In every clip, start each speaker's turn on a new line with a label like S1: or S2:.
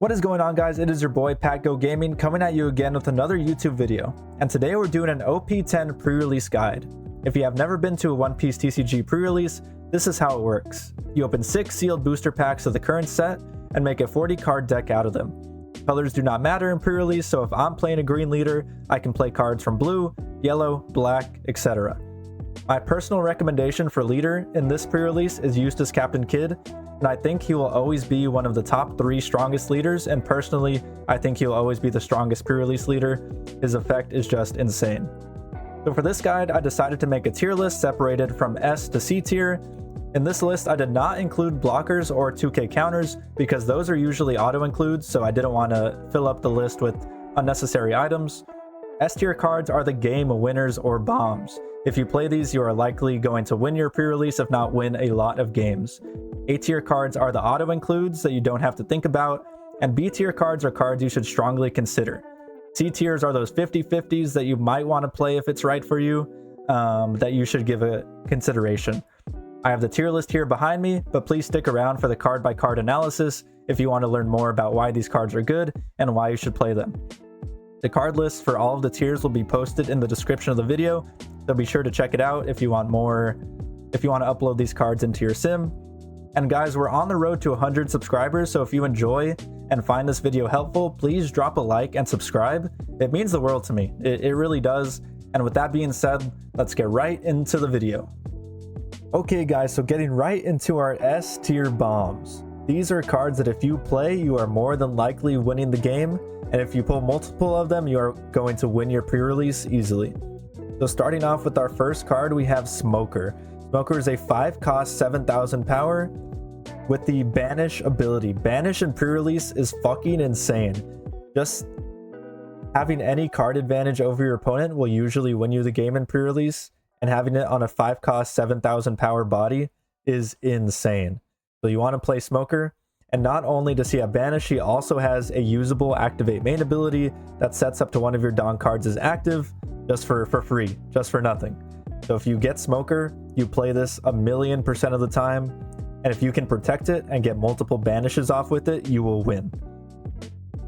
S1: What is going on, guys? It is your boy Pat Go Gaming coming at you again with another YouTube video, and today we're doing an OP10 pre-release guide. If you have never been to a One Piece TCG pre-release, this is how it works. You open 6 sealed booster packs of the current set and make a 40 card deck out of them. Colors do not matter in pre-release, so if I'm playing a green leader, I can play cards from blue, yellow, black, etc. My personal recommendation for leader in this pre-release is Eustace Captain Kidd, and I think he will always be one of the top 3 strongest leaders, and personally, I think he'll always be the strongest pre-release leader. His effect is just insane. So for this guide, I decided to make a tier list separated from S to C tier. In this list, I did not include blockers or 2K counters because those are usually auto-includes, so I didn't want to fill up the list with unnecessary items. S tier cards are the game winners or bombs. If you play these, you are likely going to win your pre-release, if not win a lot of games. A tier cards are the auto-includes that you don't have to think about, and B tier cards are cards you should strongly consider. C tiers are those 50-50s that you might want to play if it's right for you, that you should give a consideration. I have the tier list here behind me, but please stick around for the card-by-card analysis if you want to learn more about why these cards are good and why you should play them. The card list for all of the tiers will be posted in the description of the video, so be sure to check it out if you want more, if you want to upload these cards into your sim. And guys, we're on the road to 100 subscribers, so if you enjoy and find this video helpful, please drop a like and subscribe. It means the world to me. It really does. And with that being said, let's get right into the video. Okay guys, so getting right into our S tier bombs. These are cards that if you play, you are more than likely winning the game, and if you pull multiple of them, you are going to win your pre-release easily. So starting off with our first card, we have Smoker. Smoker is a 5-cost 7,000 power with the Banish ability. Banish in pre-release is fucking insane. Just having any card advantage over your opponent will usually win you the game in pre-release, and having it on a 5-cost 7,000 power body is insane. So you want to play Smoker, and not only does he have Banish, he also has a usable activate main ability that sets up to one of your Dawn cards as active, just for free, just for nothing. So if you get Smoker, you play this 1,000,000% of the time, and if you can protect it and get multiple banishes off with it, you will win.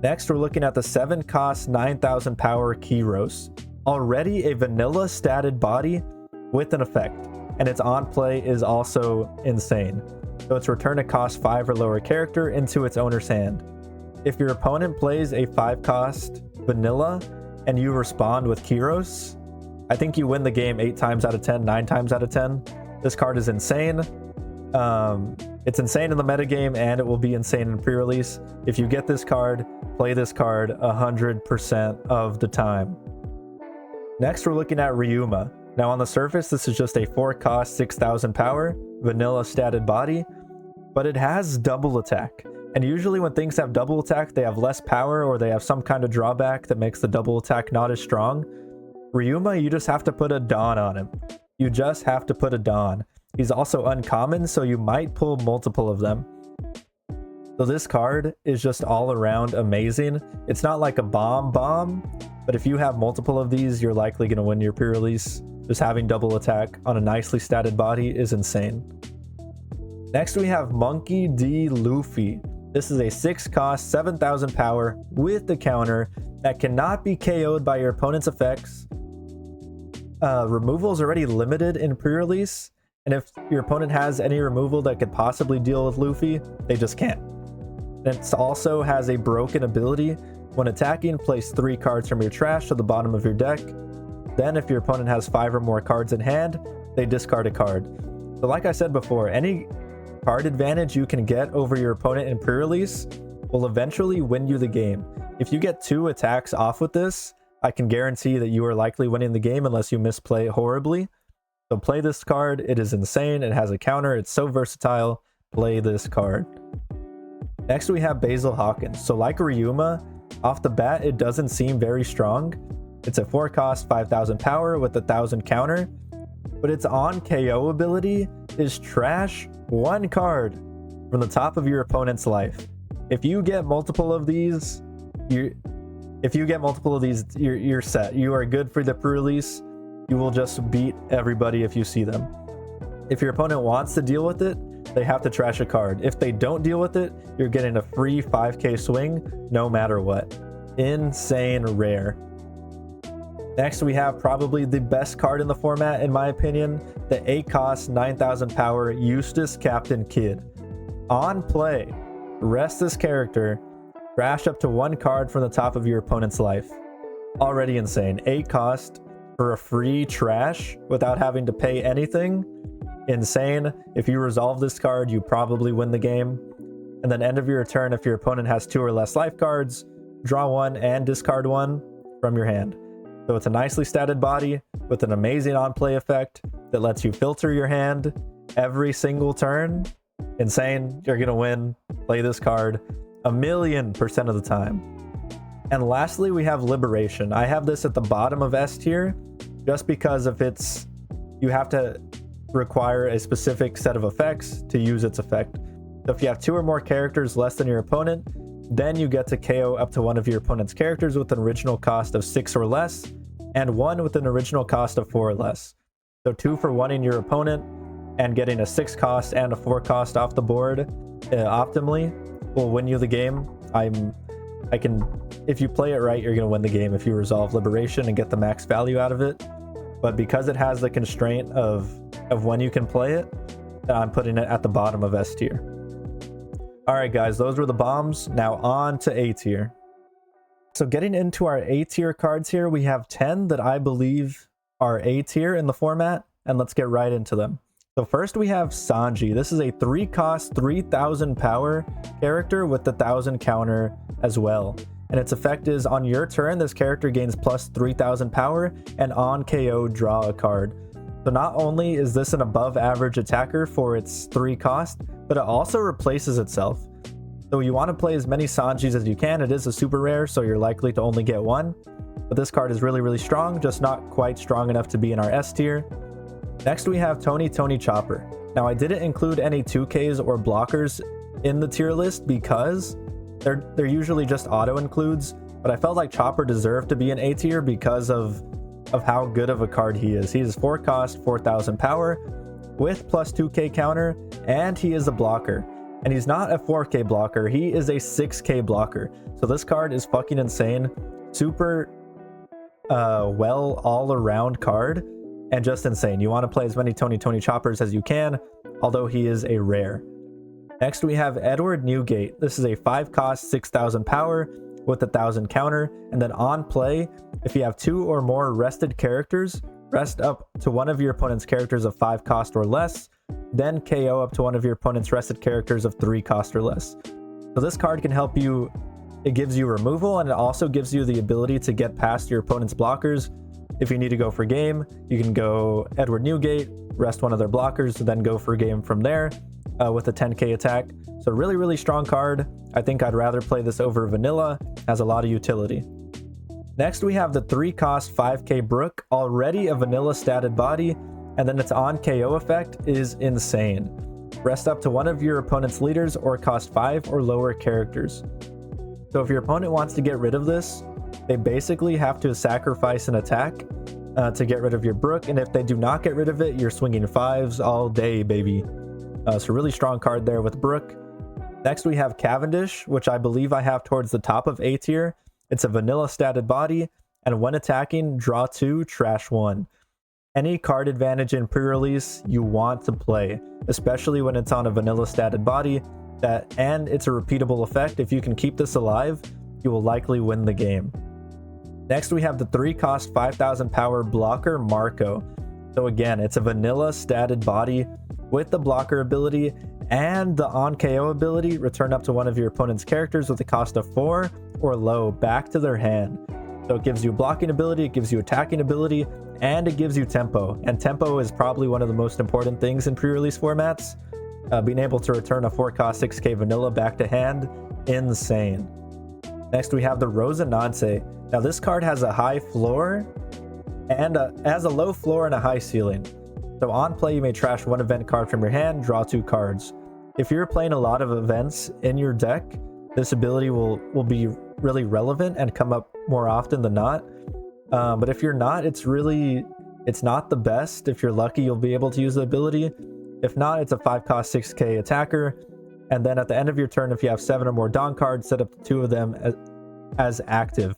S1: Next, we're looking at the 7-cost 9,000 power Keyros. Already a vanilla statted body with an effect, and its on play is also insane. So it's return a cost 5 or lower character into its owner's hand. If your opponent plays a 5-cost vanilla and you respond with Keyros, I think you win the game 8 times out of 10, 9 times out of 10. This card is insane. It's insane in the metagame, and it will be insane in pre-release. If you get this card, play this card 100% of the time. Next, we're looking at Ryuma. Now on the surface, this is just a 4-cost 6,000 power vanilla statted body, but it has double attack. And usually when things have double attack, they have less power or they have some kind of drawback that makes the double attack not as strong. Ryuma, you just have to put a Dawn on him. You just have to put a Dawn. He's also uncommon, so you might pull multiple of them. So this card is just all around amazing. It's not like a bomb, but if you have multiple of these, you're likely going to win your pre-release. Just having double attack on a nicely statted body is insane. Next, we have Monkey D. Luffy. This is a 6-cost 7,000 power with the counter that cannot be KO'd by your opponent's effects. Removal is already limited in pre-release, and if your opponent has any removal that could possibly deal with Luffy, they just can't. It also has a broken ability. When attacking, place 3 cards from your trash to the bottom of your deck. Then if your opponent has 5 or more cards in hand, they discard a card. So like I said before, any card advantage you can get over your opponent in pre-release will eventually win you the game. If you get 2 attacks off with this, I can guarantee that you are likely winning the game unless you misplay horribly. So play this card. It is insane. It has a counter. It's so versatile. Play this card. Next, we have Basil Hawkins. So like Ryuma, off the bat, it doesn't seem very strong. It's a 4-cost 5,000 power with 1,000 counter, but its on KO ability is trash 1 card from the top of your opponent's life. If you get multiple of these, you're set. You are good for the pre-release. You will just beat everybody if you see them. If your opponent wants to deal with it, they have to trash a card. If they don't deal with it, you're getting a free 5k swing no matter what. Insane rare. Next, we have probably the best card in the format, in my opinion, the 8 cost, 9,000 power Eustace Captain Kidd. On play, rest this character, trash up to 1 card from the top of your opponent's life. Already insane. 8 cost for a free trash without having to pay anything. Insane. If you resolve this card, you probably win the game. And then end of your turn, if your opponent has 2 or less life cards, draw 1 and discard 1 from your hand. So it's a nicely statted body with an amazing on-play effect that lets you filter your hand every single turn. Insane. You're gonna win. Play this card 1,000,000% of the time. And lastly, we have Liberation. I have this at the bottom of S tier just because of its, you have to require a specific set of effects to use its effect. So if you have 2 or more characters less than your opponent, then you get to KO up to one of your opponent's characters with an original cost of 6 or less, and 1 with an original cost of 4 or less. So 2 for 1-ing your opponent, and getting a 6 cost and a 4 cost off the board optimally will win you the game. If you play it right, you're going to win the game if you resolve Liberation and get the max value out of it. But because it has the constraint of when you can play it, I'm putting it at the bottom of S tier. Alright guys, those were the bombs. Now on to A tier. So getting into our A tier cards here, we have 10 that I believe are A tier in the format, and let's get right into them. So first we have Sanji. This is a 3 cost, 3,000 power character with the 1,000 counter as well. And its effect is on your turn, this character gains plus 3,000 power, and on KO, draw a card. So not only is this an above average attacker for its 3 cost, but it also replaces itself. So you want to play as many Sanjis as you can. It is a super rare, so you're likely to only get 1. But this card is really, really strong, just not quite strong enough to be in our S tier. Next we have Tony Chopper. Now I didn't include any 2Ks or blockers in the tier list because they're usually just auto includes, but I felt like Chopper deserved to be an A tier because of how good of a card he is. He is 4 cost, 4,000 power with plus 2k counter, and he is a blocker. And he's not a 4k blocker, he is a 6k blocker. So this card is fucking insane. Super well all around card, and just insane. You want to play as many Tony Choppers as you can, although he is a rare. Next we have Edward Newgate. This is a 5 cost, 6,000 power with 1,000 counter, and then on play, if you have 2 or more rested characters, rest up to one of your opponent's characters of 5 cost or less, then KO up to one of your opponent's rested characters of 3 cost or less. So this card can help you, it gives you removal, and it also gives you the ability to get past your opponent's blockers. If you need to go for game, you can go Edward Newgate, rest one of their blockers, then go for game from there with a 10k attack. So really, really strong card. I think I'd rather play this over vanilla, has a lot of utility. Next we have the 3 cost 5k Brook, already a vanilla statted body, and then its on KO effect is insane. Rest up to one of your opponent's leaders or cost 5 or lower characters. So if your opponent wants to get rid of this, they basically have to sacrifice an attack to get rid of your Brook, and if they do not get rid of it, you're swinging 5s all day, baby. So really strong card there with Brook. Next we have Cavendish, which I believe I have towards the top of A tier. It's a vanilla statted body, and when attacking, draw 2, trash 1. Any card advantage in pre-release you want to play, especially when it's on a vanilla statted body, and it's a repeatable effect. If you can keep this alive, you will likely win the game. Next we have the 3 cost 5,000 power blocker Marco. So again, it's a vanilla statted body with the blocker ability and the on KO ability. Return up to one of your opponent's characters with a cost of 4 or low back to their hand. So it gives you blocking ability, it gives you attacking ability, and it gives you tempo. And tempo is probably one of the most important things in pre-release formats. Being able to return a 4 cost 6k vanilla back to hand, insane. Next we have the Rosinante. Now this card has a high floor and has a low floor and a high ceiling. So on play, you may trash 1 event card from your hand, draw 2 cards. If you're playing a lot of events in your deck, this ability will be really relevant and come up more often than not. But if you're not, it's not the best. If you're lucky, you'll be able to use the ability. If not, it's a 5-cost 6k attacker. And then at the end of your turn, if you have 7 or more Dawn cards, set up 2 of them as active.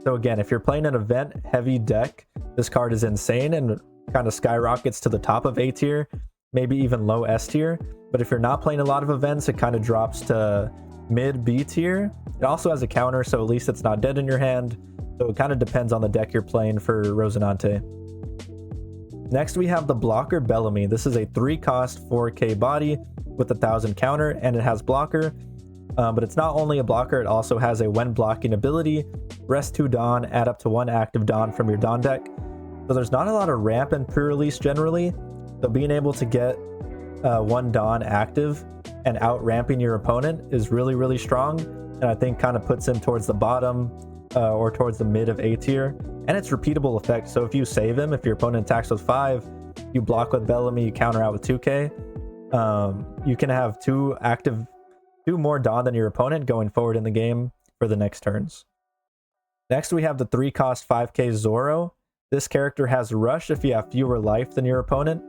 S1: So again, if you're playing an event heavy deck, this card is insane and kind of skyrockets to the top of A tier, maybe even low S tier. But if you're not playing a lot of events, it kind of drops to mid B tier. It also has a counter, so at least it's not dead in your hand. So it kind of depends on the deck you're playing for Rosinante. Next, we have the blocker Bellamy. This is a 3-cost 4k body with 1000 counter, and it has blocker. But it's not only a blocker, it also has a when blocking ability, rest 2 Dawn, add up to 1 active Dawn from your Dawn deck. So there's not a lot of ramp in pre-release generally, so being able to get 1 Dawn active and out ramping your opponent is really, really strong, and I think kind of puts him towards the bottom or towards the mid of A tier. And it's repeatable effect, so if you save him, if your opponent attacks with 5, you block with Bellamy, you counter out with 2k, you can have 2 more Dawn than your opponent going forward in the game for the next turns. Next, we have the 3-cost 5k Zoro. This character has Rush if you have fewer life than your opponent.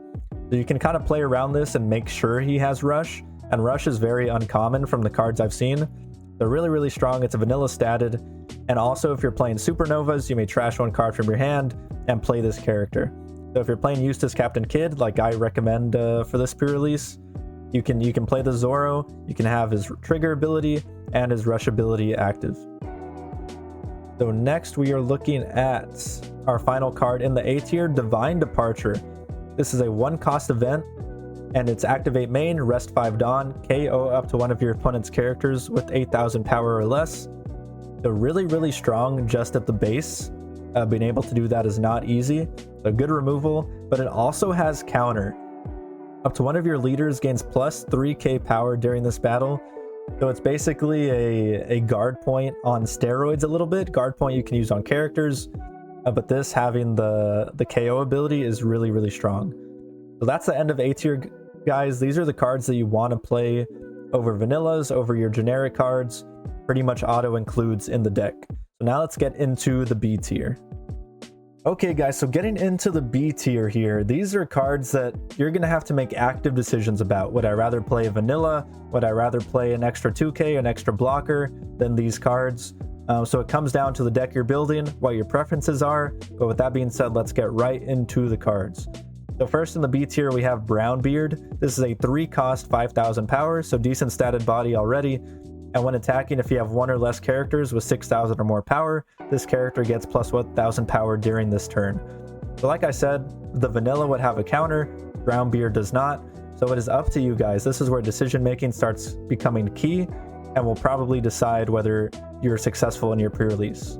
S1: So you can kind of play around this and make sure he has Rush. And Rush is very uncommon from the cards I've seen. They're really, really strong. It's a vanilla statted. And also, if you're playing Supernovas, you may trash 1 card from your hand and play this character. So if you're playing Eustace Captain Kidd, like I recommend for this pre-release, you can play the Zoro, you can have his trigger ability and his rush ability active. So next we are looking at our final card in the A tier, Divine Departure. This is a 1-cost event, and it's activate main, rest 5 Dawn, KO up to one of your opponent's characters with 8,000 power or less. So really, really strong just at the base. Being able to do that is not easy. A good removal, but it also has counter. Up to one of your leaders gains plus 3k power during this battle. So it's basically a guard point on steroids a little bit. Guard point you can use on characters, but this having the KO ability is really, really strong. So that's the end of A tier, guys. These are the cards that you want to play over vanillas, over your generic cards. Pretty much auto includes in the deck. So now let's get into the B tier. Okay guys, so getting into the B tier here, these are cards that you're going to have to make active decisions about. Would I rather play a vanilla? Would I rather play an extra 2k, an extra blocker than these cards? So it comes down to the deck you're building, what your preferences are. But with that being said, let's get right into the cards. So first in the B tier, we have Brownbeard. This is a 3-cost 5,000 power, so decent statted body already. And when attacking, if you have 1 or less characters with 6,000 or more power, this character gets plus 1,000 power during this turn. So like I said, the vanilla would have a counter, Brownbeard does not. So it is up to you guys. This is where decision making starts becoming key and will probably decide whether you're successful in your pre-release.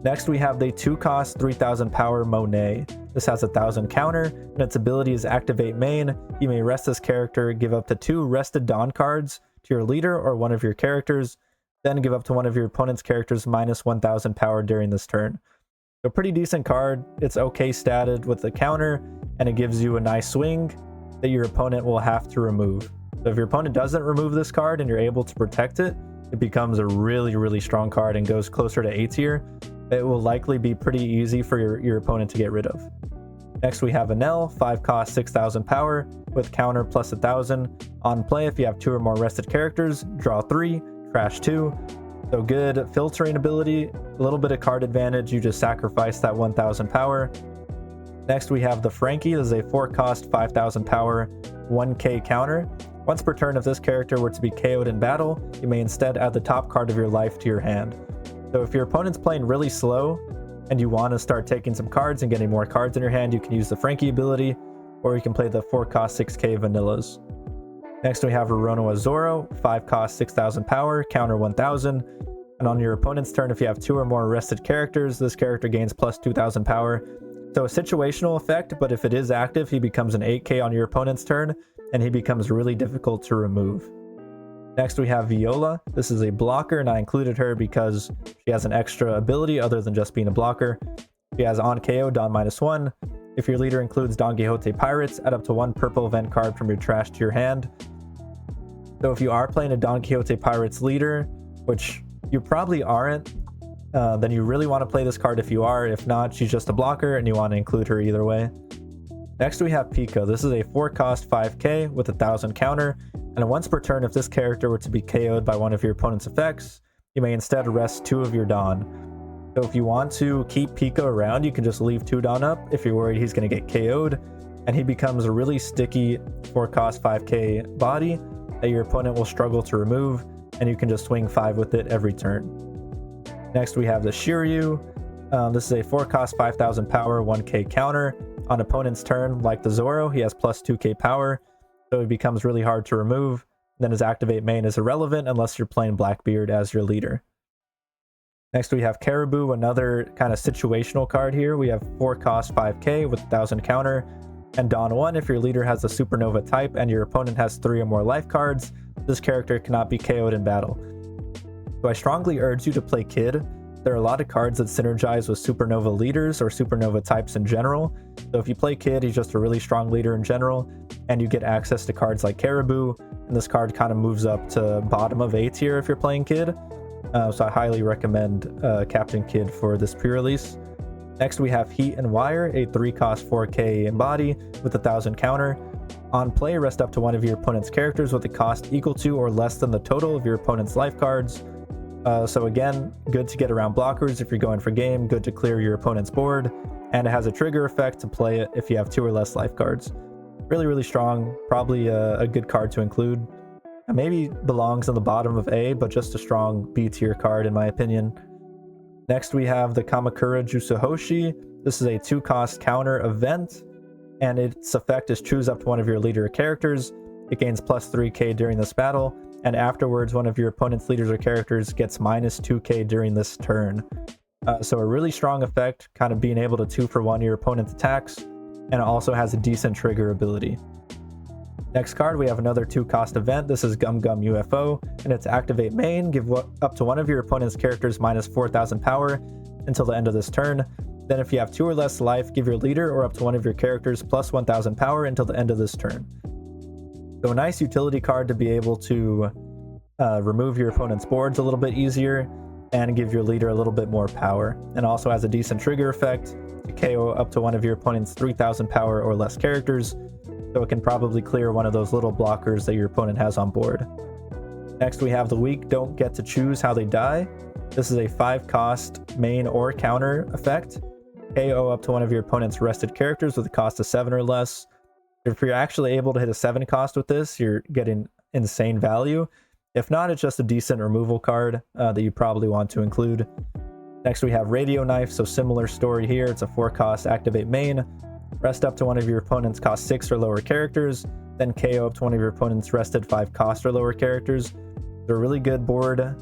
S1: Next, we have the 2-cost 3,000 power Monet. This has 1,000 counter, and its ability is activate main. You may rest this character, give up to 2 rested Dawn cards to your leader or one of your characters, then give up to one of your opponent's characters minus 1,000 power during this turn. So pretty decent card. It's okay statted with the counter, and it gives you a nice swing that your opponent will have to remove. So if your opponent doesn't remove this card and you're able to protect it, it becomes a really, really strong card and goes closer to A tier. It will likely be pretty easy for your opponent to get rid of. Next, we have Enel, 5-cost 6,000 power with counter plus 1,000. On play, if you have 2 or more rested characters, draw 3, trash 2. So good filtering ability, a little bit of card advantage. You just sacrifice that 1,000 power. Next, we have the Frankie. This is a 4-cost 5,000 power, 1k counter. Once per turn, if this character were to be KO'd in battle, you may instead add the top card of your life to your hand. So if your opponent's playing really slow and you want to start taking some cards and getting more cards in your hand, you can use the Frankie ability, or you can play the 4-cost 6k vanillas. Next, we have Roronoa Zoro, 5-cost 6,000 power, counter 1,000. And on your opponent's turn, if you have 2 or more rested characters, this character gains plus 2,000 power. So a situational effect, but if it is active, he becomes an 8k on your opponent's turn, and he becomes really difficult to remove. Next, we have Viola. This is a blocker, and I included her because she has an extra ability other than just being a blocker. She has on KO, Don -1. If your leader includes Don Quixote Pirates, add up to 1 purple event card from your trash to your hand. So if you are playing a Don Quixote Pirates leader, which you probably aren't, then you really want to play this card if you are. If not, she's just a blocker, and you want to include her either way. Next we have Pico. This is a 4-cost 5k with 1000 counter, and once per turn, if this character were to be KO'd by one of your opponent's effects, you may instead rest 2 of your Dawn. So if you want to keep Pico around, you can just leave 2 Dawn up if you're worried he's going to get KO'd, and he becomes a really sticky 4-cost 5k body that your opponent will struggle to remove, and you can just swing 5 with it every turn. Next we have the Shiryu. This is a 4-cost 5000 power 1k counter. On opponent's turn, like the Zoro, he has plus 2k power, so he becomes really hard to remove. Then his activate main is irrelevant unless you're playing Blackbeard as your leader. Next we have Caribou, another kind of situational card here. We have 4-cost 5k with 1000 counter, and Dawn 1 if your leader has a supernova type and your opponent has 3 or more life cards. This character cannot be KO'd in battle. So I strongly urge you to play Kid. There are a lot of cards that synergize with supernova leaders or supernova types in general. So if you play Kid, he's just a really strong leader in general, and you get access to cards like Caribou, and this card kind of moves up to bottom of A tier if you're playing Kid. So I highly recommend Captain Kid for this pre-release. Next we have Heat and Wire, a 3-cost 4k in body with 1000 counter. On play, rest up to one of your opponent's characters with a cost equal to or less than the total of your opponent's life cards. So again, good to get around blockers if you're going for game, good to clear your opponent's board, and it has a trigger effect to play it if you have 2 or less life cards. Really, really strong, probably a good card to include. Maybe belongs in the bottom of A, but just a strong B tier card in my opinion. Next we have the Kamakura Jusuhoshi. This is a 2-cost counter event, and its effect is choose up to one of your leader characters. It gains plus 3k during this battle, and afterwards one of your opponent's leaders or characters gets minus 2k during this turn. So a really strong effect, kind of being able to 2-for-1 your opponent's attacks, and it also has a decent trigger ability. Next card, we have another 2-cost event. This is Gum Gum UFO, and its activate main, give up to one of your opponent's characters minus 4000 power until the end of this turn. Then if you have 2 or less life, give your leader or up to one of your characters plus 1000 power until the end of this turn. So a nice utility card to be able to remove your opponent's boards a little bit easier and give your leader a little bit more power. And also has a decent trigger effect to KO up to one of your opponent's 3000 power or less characters, so it can probably clear one of those little blockers that your opponent has on board. Next we have the Weak Don't Get to Choose How They Die. This is a 5-cost main or counter effect. KO up to one of your opponent's rested characters with a cost of 7 or less. If you're actually able to hit a 7-cost with this, you're getting insane value. If not, it's just a decent removal card that you probably want to include. Next we have Radio Knife, so similar story here. It's a 4-cost activate main. Rest up to one of your opponent's cost 6 or lower characters, then KO up to one of your opponent's rested 5-cost or lower characters. They're a really good board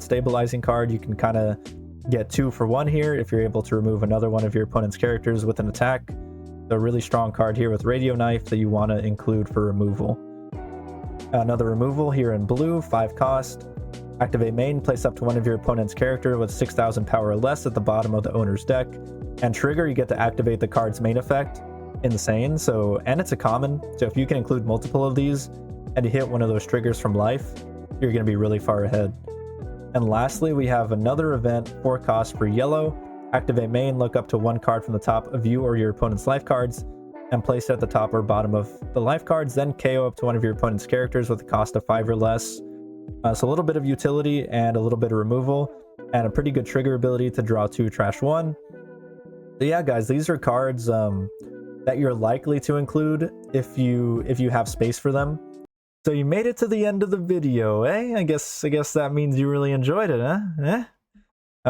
S1: stabilizing card. You can kind of get 2-for-1 here if you're able to remove another one of your opponent's characters with an attack. So a really strong card here with Radio Knife that you want to include for removal. Another removal here in blue, 5-cost. Activate main, place up to one of your opponent's character with 6000 power or less at the bottom of the owner's deck. And trigger, you get to activate the card's main effect. Insane. So, and it's a common, so if you can include multiple of these and you hit one of those triggers from life, you're going to be really far ahead. And lastly, we have another event, 4-cost for yellow. Activate main, look up to one card from the top of you or your opponent's life cards and place it at the top or bottom of the life cards, then KO up to one of your opponent's characters with a cost of 5 or less. So a little bit of utility and a little bit of removal, and a pretty good trigger ability to draw 2, trash 1. So yeah, guys, these are cards that you're likely to include if you have space for them. So you made it to the end of the video, eh? I guess that means you really enjoyed it, huh? Eh?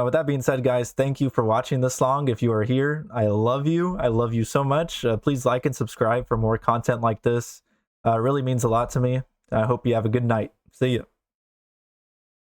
S1: With that being said, guys, thank you for watching this long. If you are here, I love you. I love you so much. Please like and subscribe for more content like this. It really means a lot to me. I hope you have a good night. See ya.